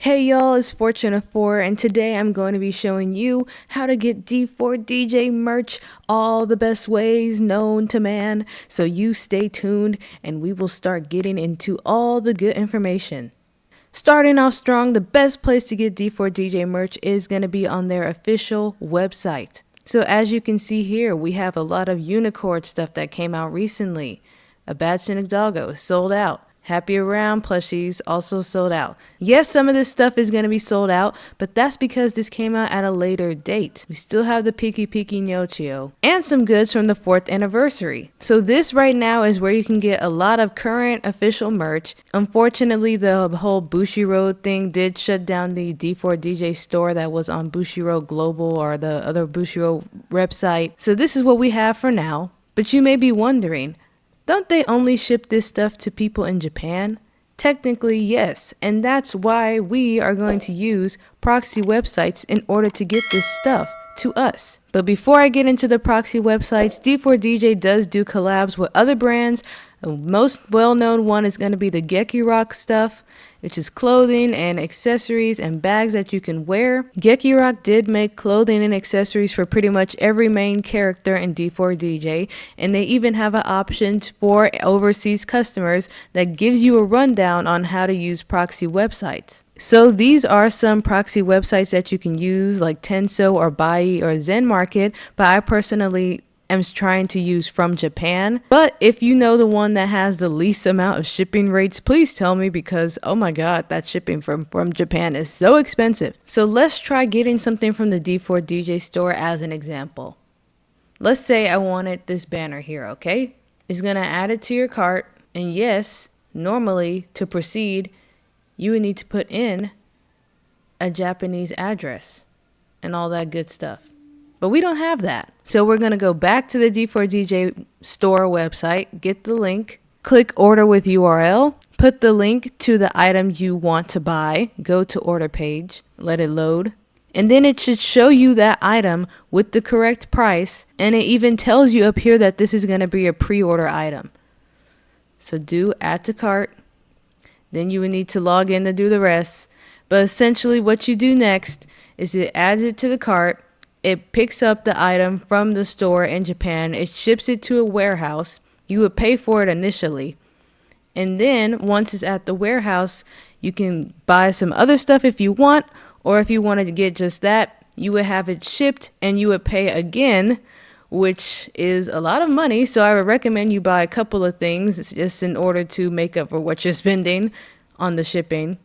Hey y'all, it's Fortune4 and today I'm going to be showing you how to get D4DJ merch all the best ways known to man. So you stay tuned and we will start getting into all the good information. Starting off strong, the best place to get D4DJ merch is going to be on their official website. So as you can see here, we have a lot of unicorn stuff that came out recently. A Bad Cynic Doggo sold out. Happy Around plushies also sold out. Yes, some of this stuff is going to be sold out, but that's because this came out at a later date. We still have the Piki Piki Nyochio and some goods from the 4th anniversary. So this right now is where you can get a lot of current official merch. Unfortunately, the whole Bushiroad thing did shut down the D4DJ store that was on Bushiroad Global or the other Bushiroad website. So this is what we have for now. But you may be wondering, don't they only ship this stuff to people in Japan? Technically, yes, and that's why we are going to use proxy websites in order to get this stuff to us. But before I get into the proxy websites, D4DJ does do collabs with other brands. The most well-known one is going to be the Gekirock stuff, which is clothing and accessories and bags that you can wear. Gekirock did make clothing and accessories for pretty much every main character in D4DJ, and they even have an option for overseas customers that gives you a rundown on how to use proxy websites. So these are some proxy websites that you can use, like Tenso or Bai or Zen Market, but I personally am trying to use from Japan. But if you know the one that has the least amount of shipping rates, please tell me, because oh my god, that shipping from Japan is so expensive. So let's try getting something from the D4DJ store as an example. Let's say I wanted this banner here, okay? It's gonna add it to your cart, and yes, normally to proceed you would need to put in a Japanese address and all that good stuff. But we don't have that. So we're going to go back to the D4DJ store website, get the link, click order with URL, put the link to the item you want to buy, go to order page, let it load, and then it should show you that item with the correct price, and it even tells you up here that this is going to be a pre-order item. So do add to cart. Then you would need to log in to do the rest. But essentially what you do next is it adds it to the cart. It picks up the item from the store in Japan. It ships it to a warehouse. You would pay for it initially. And then once it's at the warehouse, you can buy some other stuff if you want. Or if you wanted to get just that, you would have it shipped and you would pay again, which is a lot of money. So I would recommend you buy a couple of things just in order to make up for what you're spending on the shipping.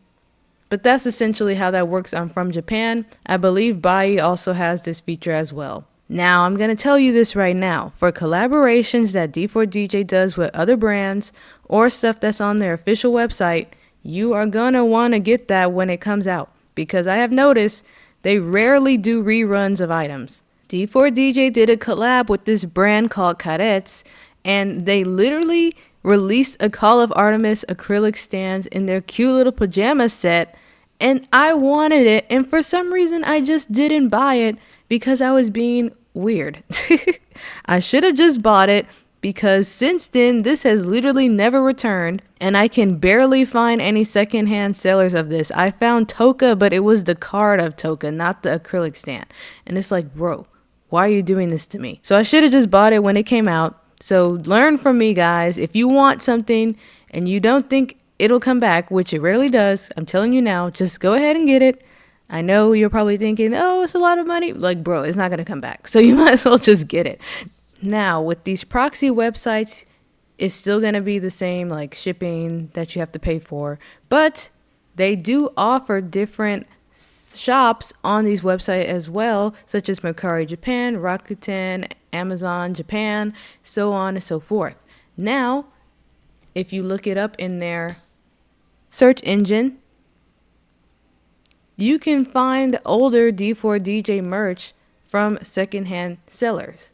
But that's essentially how that works on From Japan. I believe Bai also has this feature as well. Now I'm going to tell you this right now. For collaborations that D4DJ does with other brands or stuff that's on their official website, you are going to want to get that when it comes out, because I have noticed they rarely do reruns of items. D4DJ did a collab with this brand called Carets, and they literally released a Call of Artemis acrylic stands in their cute little pajama set, and I wanted it, and for some reason I just didn't buy it because I was being weird. I should have just bought it, because since then this has literally never returned, and I can barely find any secondhand sellers of this. I found Toka, but it was the card of Toka, not the acrylic stand, and it's like, bro, why are you doing this to me? So I should have just bought it when it came out. So learn from me, guys. If you want something and you don't think it'll come back, which it rarely does, I'm telling you now, just go ahead and get it. I know you're probably thinking, oh, it's a lot of money. Like, bro, it's not going to come back. So you might as well just get it. Now, with these proxy websites, it's still going to be the same, like shipping that you have to pay for. But they do offer different shops on these websites as well, such as Mercari Japan, Rakuten, Amazon Japan, so on and so forth. Now, if you look it up in their search engine, you can find older D4DJ merch from secondhand sellers.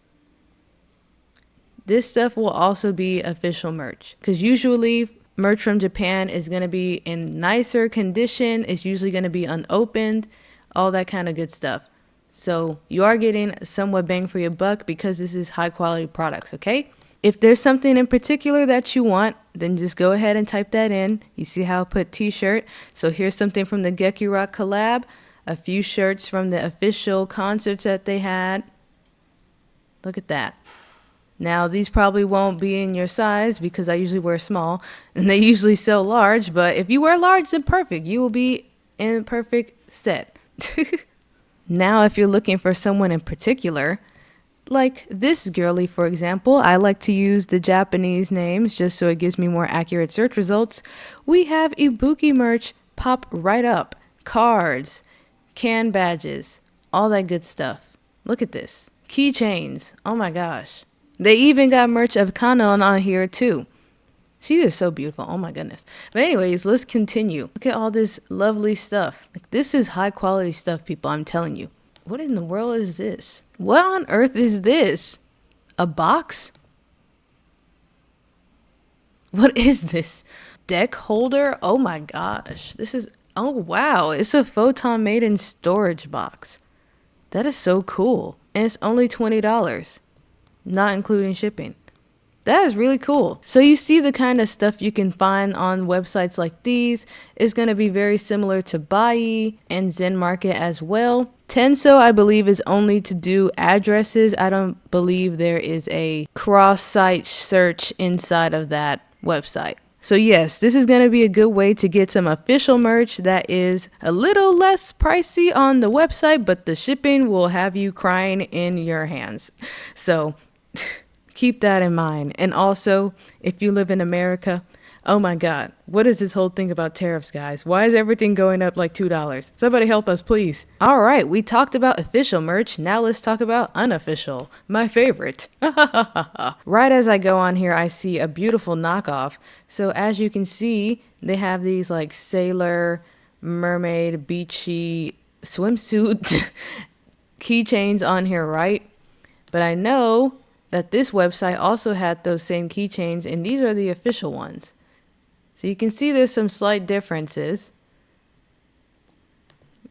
This stuff will also be official merch, because usually merch from Japan is going to be in nicer condition. It's usually going to be unopened, all that kind of good stuff. So you are getting somewhat bang for your buck because this is high quality products, okay? If there's something in particular that you want, then just go ahead and type that in. You see how I put t-shirt? So here's something from the Gecky Rock collab. A few shirts from the official concerts that they had. Look at that. Now, these probably won't be in your size because I usually wear small and they usually sell large. But if you wear large, then perfect. You will be in perfect set. Now, if you're looking for someone in particular, like this girly, for example, I like to use the Japanese names just so it gives me more accurate search results. We have Ibuki merch pop right up. Cards, can badges, all that good stuff. Look at this. Keychains. Oh my gosh. They even got merch of Kanon on here too. She is so beautiful. Oh my goodness. But anyways, let's continue. Look at all this lovely stuff. Like, this is high quality stuff, people. I'm telling you. What in the world is this? What on earth is this? A box? What is this? Deck holder? Oh my gosh. This is... Oh wow. It's a Photon Maiden storage box. That is so cool. And it's only $20. Not including shipping. That is really cool. So you see the kind of stuff you can find on websites like these is going to be very similar to Bai and Zen Market as well. Tenso, I believe, is only to do addresses. I don't believe there is a cross-site search inside of that website. So yes, this is going to be a good way to get some official merch that is a little less pricey on the website, but the shipping will have you crying in your hands. So keep that in mind. And also, if you live in America, oh my God, what is this whole thing about tariffs, guys? Why is everything going up like $2? Somebody help us, please. All right, we talked about official merch. Now let's talk about unofficial, my favorite. Right as I go on here, I see a beautiful knockoff. So as you can see, they have these like sailor, mermaid, beachy swimsuit keychains on here, right? But I know that this website also had those same keychains, and these are the official ones. So you can see there's some slight differences.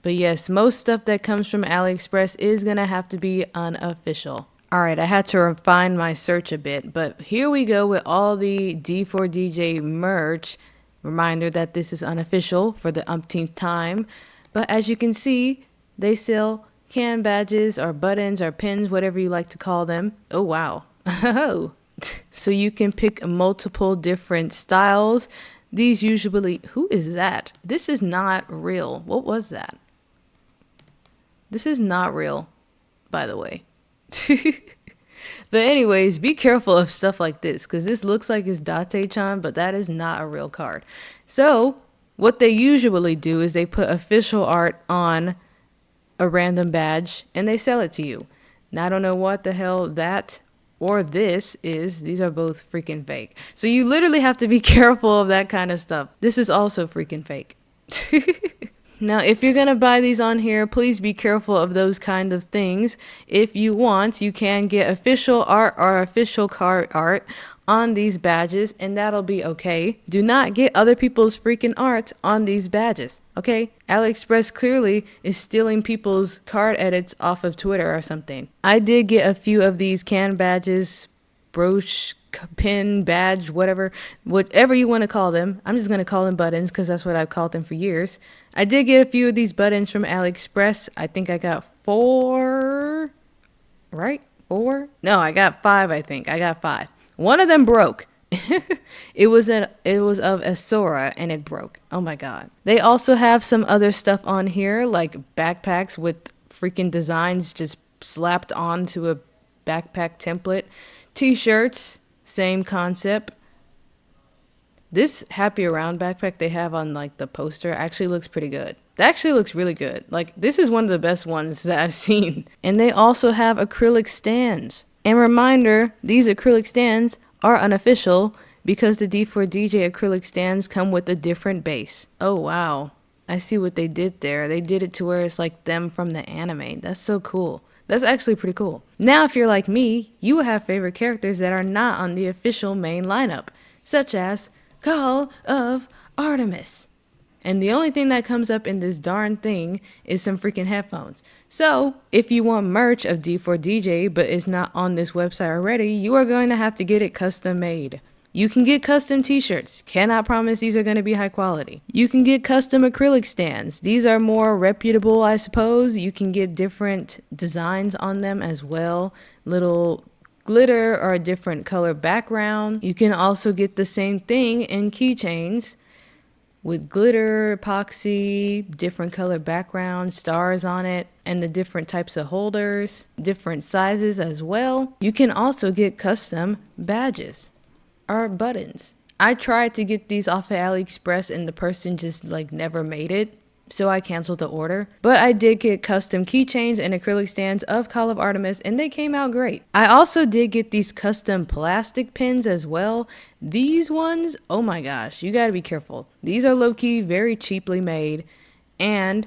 But yes, most stuff that comes from AliExpress is going to have to be unofficial. All right, I had to refine my search a bit, but here we go with all the D4DJ merch. Reminder that this is unofficial for the umpteenth time. But as you can see, they sell can badges or buttons or pins, whatever you like to call them. Oh, wow. So you can pick multiple different styles. These usually... Who is that? This is not real. What was that? This is not real, by the way. But anyways, be careful of stuff like this, because this looks like it's Date-chan, but that is not a real card. So what they usually do is they put official art on a random badge and they sell it to you. Now I don't know what the hell that or this is. These are both freaking fake. So you literally have to be careful of that kind of stuff. This is also freaking fake. Now, if you're going to buy these on here, please be careful of those kind of things. If you want, you can get official art or official card art on these badges, and that'll be okay. Do not get other people's freaking art on these badges, okay? AliExpress clearly is stealing people's card edits off of Twitter or something. I did get a few of these can badges, brooch, pin, badge, whatever you want to call them. I'm just going to call them buttons because that's what I've called them for years. I did get a few of these buttons from AliExpress. I think I got 4, right? 4? No, I got 5, I think. I got 5. One of them broke. It was of Asura and it broke. Oh my God. They also have some other stuff on here, like backpacks with freaking designs just slapped onto a backpack template. T-shirts, same concept. This Happy Around backpack they have on like the poster actually looks pretty good. That actually looks really good. Like, this is one of the best ones that I've seen. And they also have acrylic stands. And reminder, these acrylic stands are unofficial because the D4DJ acrylic stands come with a different base. Oh, wow. I see what they did there. They did it to where it's like them from the anime. That's so cool. That's actually pretty cool. Now, if you're like me, you will have favorite characters that are not on the official main lineup, such as Call of Artemis. And the only thing that comes up in this darn thing is some freaking headphones. So, if you want merch of D4DJ but it's not on this website already, you are going to have to get it custom made. You can get custom t-shirts. Cannot promise these are going to be high quality. You can get custom acrylic stands. These are more reputable, I suppose. You can get different designs on them as well. Little glitter or a different color background. You can also get the same thing in keychains with glitter, epoxy, different color background, stars on it, and the different types of holders, different sizes as well. You can also get custom badges or buttons. I tried to get these off of AliExpress and the person just like never made it, so I canceled the order. But I did get custom keychains and acrylic stands of Call of Artemis, and they came out great. I also did get these custom plastic pins as well. These ones, oh my gosh, you gotta be careful. These are low-key very cheaply made, and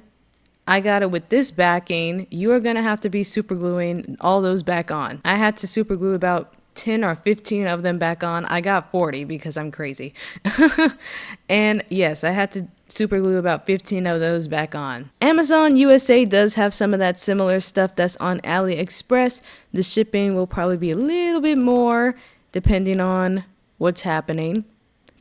I got it with this backing. You are gonna have to be super gluing all those back on. I had to super glue about 10 or 15 of them back on. I got 40 because I'm crazy. And yes, I had to super glue about 15 of those back on. Amazon USA does have some of that similar stuff that's on AliExpress. The shipping will probably be a little bit more depending on what's happening,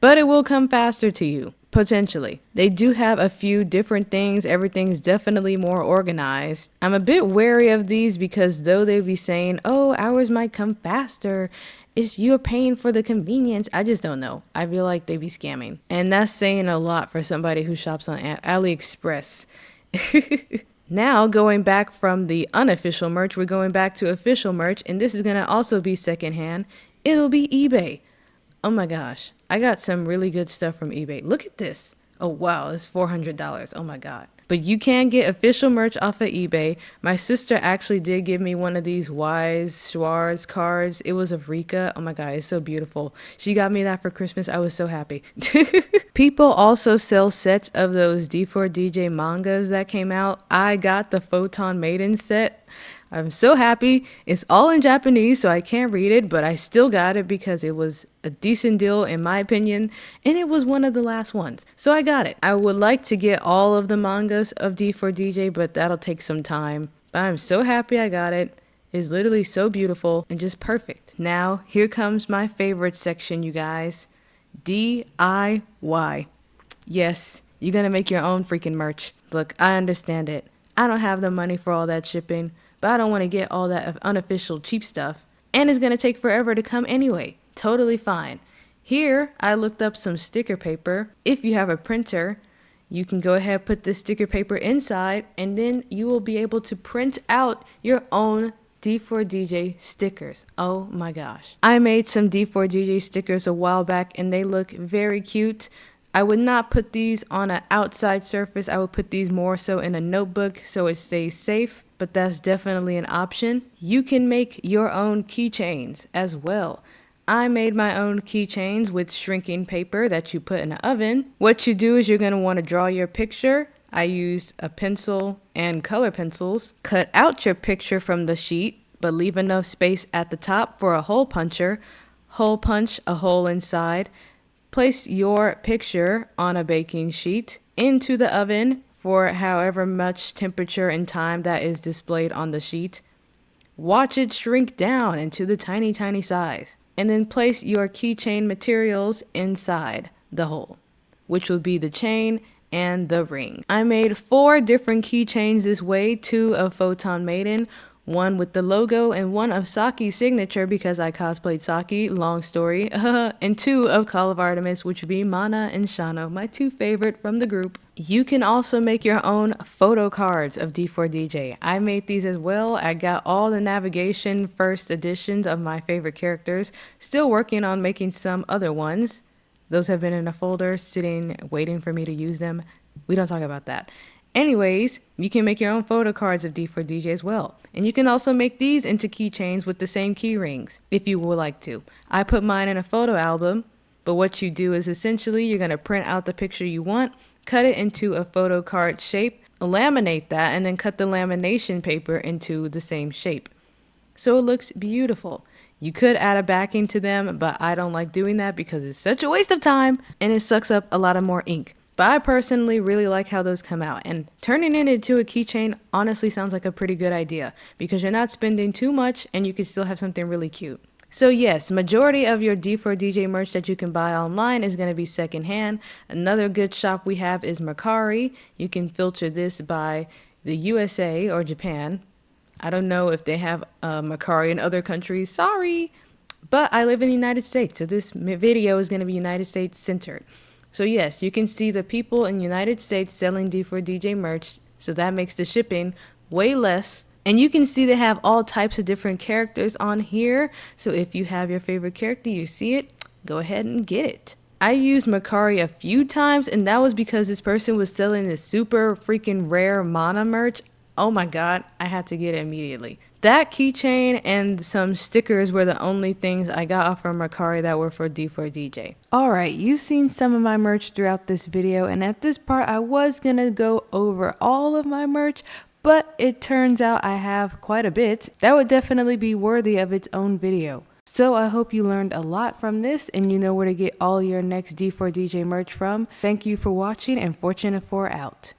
but it will come faster to you. Potentially. They do have a few different things. Everything's definitely more organized. I'm a bit wary of these because though they be saying, oh, ours might come faster, you're paying for the convenience. I just don't know. I feel like they be scamming. And that's saying a lot for somebody who shops on AliExpress. Now, going back from the unofficial merch, we're going back to official merch, and this is going to also be secondhand. It'll be eBay. Oh my gosh. I got some really good stuff from eBay. Look at this. Oh wow, it's $400. Oh my god. But you can get official merch off of eBay. My sister actually did give me one of these Wise Schwartz cards. It was of Rika. Oh my god, it's so beautiful. She got me that for Christmas. I was so happy. People also sell sets of those D4DJ mangas that came out. I got the Photon Maiden set. I'm so happy. It's all in Japanese, so I can't read it, but I still got it because it was a decent deal in my opinion, and it was one of the last ones. So I got it. I would like to get all of the mangas of D4DJ, but that'll take some time. But I'm so happy I got it. It's literally so beautiful and just perfect. Now, here comes my favorite section, you guys. DIY. Yes, you're gonna make your own freaking merch. Look, I understand it. I don't have the money for all that shipping, but I don't want to get all that unofficial cheap stuff. And it's going to take forever to come anyway. Totally fine. Here, I looked up some sticker paper. If you have a printer, you can go ahead and put this sticker paper inside, and then you will be able to print out your own D4DJ stickers. Oh my gosh. I made some D4DJ stickers a while back, and they look very cute. I would not put these on an outside surface. I would put these more so in a notebook so it stays safe, but that's definitely an option. You can make your own keychains as well. I made my own keychains with shrinking paper that you put in an oven. What you do is you're going to want to draw your picture. I used a pencil and color pencils. Cut out your picture from the sheet, but leave enough space at the top for a hole puncher. Hole punch a hole inside. Place your picture on a baking sheet into the oven for however much temperature and time that is displayed on the sheet. Watch it shrink down into the tiny, tiny size. And then place your keychain materials inside the hole, which will be the chain and the ring. I made 4 different keychains this way, 2 of Photon Maiden, 1 with the logo, and 1 of Saki's signature because I cosplayed Saki, long story, and 2 of Call of Artemis, which would be Mana and Shano, my 2 favorite from the group. You can also make your own photo cards of D4DJ. I made these as well. I got all the navigation first editions of my favorite characters. Still working on making some other ones. Those have been in a folder sitting waiting for me to use them. We don't talk about that. Anyways, you can make your own photo cards of D4DJ as well. And you can also make these into keychains with the same key rings, if you would like to. I put mine in a photo album, but what you do is essentially you're going to print out the picture you want, cut it into a photo card shape, laminate that, and then cut the lamination paper into the same shape. So it looks beautiful. You could add a backing to them, but I don't like doing that because it's such a waste of time and it sucks up a lot of more ink. But I personally really like how those come out, and turning it into a keychain honestly sounds like a pretty good idea because you're not spending too much and you can still have something really cute. So yes, majority of your D4DJ merch that you can buy online is going to be secondhand. Another good shop we have is Mercari. You can filter this by the USA or Japan. I don't know if they have Mercari in other countries. Sorry. But I live in the United States, so this video is going to be United States centered. So yes, you can see the people in the United States selling D4DJ merch, so that makes the shipping way less. And you can see they have all types of different characters on here. So if you have your favorite character, you see it, go ahead and get it. I used Mercari a few times, and that was because this person was selling this super freaking rare mana merch. Oh my god, I had to get it immediately. That keychain and some stickers were the only things I got from Mercari that were for D4DJ. Alright, you've seen some of my merch throughout this video, and at this part I was gonna go over all of my merch, but it turns out I have quite a bit. That would definitely be worthy of its own video. So I hope you learned a lot from this and you know where to get all your next D4DJ merch from. Thank you for watching, and Fortune4 out.